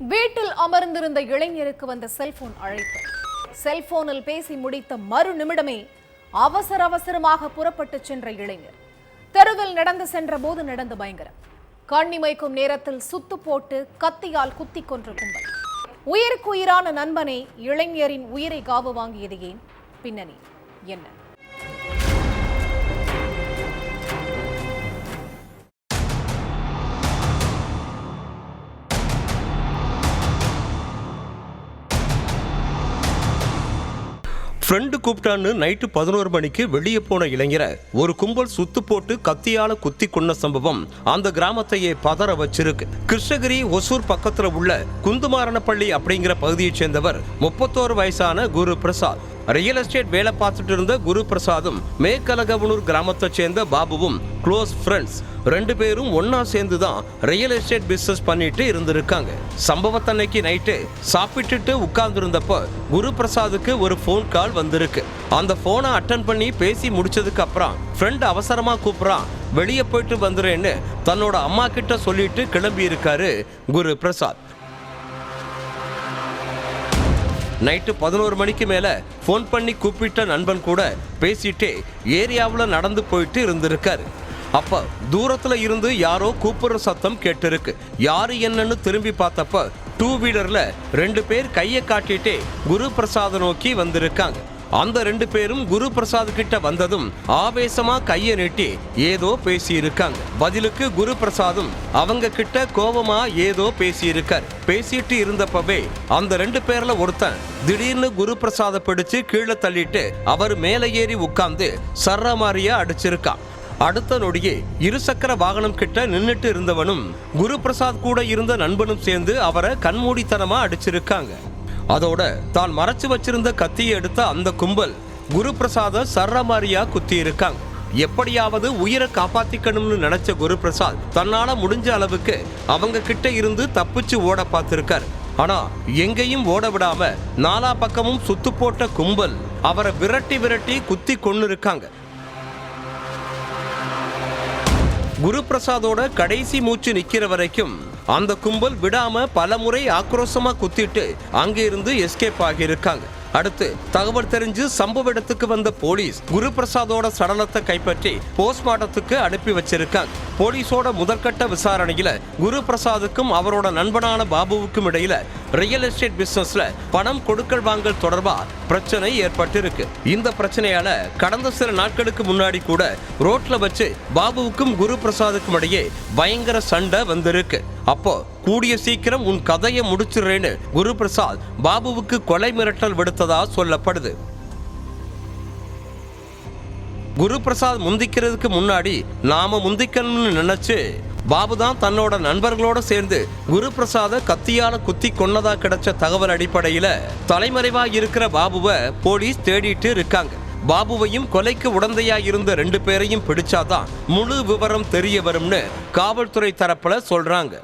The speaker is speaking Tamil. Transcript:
வீட்டில் அமர்ந்திருந்த இளைஞருக்கு வந்த செல்போன் அழைப்பு. செல்போனில் பேசி முடித்த மறு நிமிடமே அவசரமாக புறப்பட்டு சென்ற இளைஞர். தெருவில் நடந்து சென்ற போது நடந்த பயங்கரம். கண்ணிமைக்கும் நேரத்தில் சுத்து போட்டு கத்தியால் குத்தி கொன்ற கும்பல். உயிருக்கு உயிரான நண்பனை இளைஞரின் உயிரை காவு வாங்கியது ஏன்? பின்னணி என்ன? ஃப்ரெண்டு கூப்பிட்டான்னு நைட்டு 11 மணிக்கு வெளியே போன இளைஞரை ஒரு கும்பல் சுத்து போட்டு கத்தியால குத்தி கொண்ட சம்பவம் அந்த கிராமத்தையே பதற வச்சிருக்கு. கிருஷ்ணகிரி ஒசூர் பக்கத்துல உள்ள குந்துமாரணப்பள்ளி அப்படிங்கிற பகுதியைச் சேர்ந்தவர் 31 வயசான குரு பிரசாத். ரியல் எஸ்டேட் வேலை பார்த்துட்டு இருந்த குரு பிரசாதும் மேற்கலகவனூர் கிராமத்தை சேர்ந்த பாபுவும் க்ளோஸ் ஃப்ரெண்ட்ஸ். 2 பேரும் ஒன்னா சேர்ந்து தான் ரியல் எஸ்டேட் பிசினஸ் பண்ணிட்டு இருந்திருக்காங்க. சம்பவத்தன்னைக்கு நைட்டு சாப்பிட்டுட்டு உட்கார்ந்து இருந்தப்ப குரு பிரசாதுக்கு ஒரு போன் கால் வந்திருக்கு. அந்த போனை அட்டன் பண்ணி பேசி முடிச்சதுக்கு அப்புறம் ஃப்ரெண்ட் அவசரமா கூப்பிடுறான், வெளியே போயிட்டு வந்துறேன்னு தன்னோட அம்மா கிட்ட சொல்லிட்டு கிளம்பி இருக்காரு குரு பிரசாத். நைட்டு 11 மணிக்கு மேல போன் பண்ணி கூப்பிட்ட நண்பன் கூட பேசிட்டே ஏரியாவில் நடந்து போயிட்டு இருந்திருக்காரு. அப்ப தூரத்துல இருந்து யாரோ கூப்பிடுற சத்தம் கேட்டிருக்கு. யாரு என்னன்னு திரும்பி பார்த்தப்ப 2 வீலர்ல 2 பேர் கையை காட்டிட்டே குரு பிரசாத நோக்கி வந்திருக்காங்க. அந்த 2 பேரும் குரு பிரசாத் கிட்ட வந்ததும் ஆவேசமா கையை நீட்டி ஏதோ பேசி இருக்காங்க. பதிலுக்கு குரு பிரசாதும் அவங்க கிட்ட கோபமா ஏதோ பேசி இருக்காரு. பேசிட்டு இருந்தப்பவே அந்த 2 பேர்ல ஒருத்தன் திடீர்னு குரு பிரசாத பிடிச்சு கீழே தள்ளிட்டு அவர் மேலே ஏறி உட்கார்ந்து சர்றமாரியா அடிச்சிருக்கான். அடுத்த நொடியே இருசக்கர வாகனம் கிட்ட நின்னுட்டு இருந்தவனும் குரு பிரசாத் கூட இருந்த நண்பனும் சேர்ந்து அவரை கண்மூடித்தனமா அடிச்சிருக்காங்க. அதோட தான் மறைச்சு வச்சிருந்த கத்தியை எடுத்த அந்த கும்பல் குரு பிரசாத சர்றமாரியா குத்தி இருக்காங்க. எப்படியாவது உயிரை காப்பாத்திக்கணும்னு நினைச்ச குரு பிரசாத் தன்னால முடிஞ்ச அளவுக்கு அவங்க கிட்ட இருந்து தப்பிச்சு ஓட பார்த்திருக்காரு. ஆனா எங்கேயும் ஓட விடாம 4 பக்கமும் சுத்து போட்ட கும்பல் அவரை விரட்டி குத்தி கொன்னு இருக்காங்க. குரு பிரசாதோட கடைசி மூச்சு நிக்கிற வரைக்கும் அந்த கும்பல் விடாம பல முறை ஆக்ரோஷமா குத்திட்டு அங்கிருந்து எஸ்கேப் ஆகியிருக்காங்க. அடுத்து தகவல் தெரிஞ்சு சம்பவ இடத்துக்கு வந்த போலீஸ் குரு பிரசாதோட சடலத்தை கைப்பற்றி போஸ்ட்மார்ட்டத்துக்கு அனுப்பி வச்சிருக்காங்க. போலீஸோட முதற்கட்ட விசாரணையில குரு பிரசாதுக்கும் அவரோட நண்பனான பாபுவுக்கும் இடையில ரியல் எஸ்டேட் பிசினஸ்ல பணம் கொடுக்கல் வாங்கல் தொடர்பா பிரச்சனை ஏற்பட்டிருக்கு. இந்த பிரச்சனையால கடந்த சில நாட்களுக்கு முன்னாடி கூட ரோட்ல வச்சு பாபுவுக்கும் குரு பிரசாதுக்கும் இடையே பயங்கர சண்டை வந்திருக்கு. அப்போ கூடிய சீக்கிரம் உன் கதையை முடிச்சிடுறேன்னு குரு பிரசாத் பாபுவுக்கு கொலை மிரட்டல் விடுத்ததா சொல்லப்படுது. குரு பிரசாத் முந்திக்கிறதுக்கு முன்னாடி நாம முந்திக்கணும்னு நினைச்சு பாபு தான் தன்னோட நண்பர்களோட சேர்ந்து குரு பிரசாத கத்தியால குத்தி கொன்னதா கிடைச்ச தகவல் அடிப்படையில தலைமறைவா இருக்கிற பாபுவை போலீஸ் தேடிட்டு இருக்காங்க. பாபுவையும் கொலைக்கு உடந்தையா இருந்த 2 பேரையும் பிடிச்சாதான் முழு விவரம் தெரிய வரும்னு காவல்துறை தரப்புல சொல்றாங்க.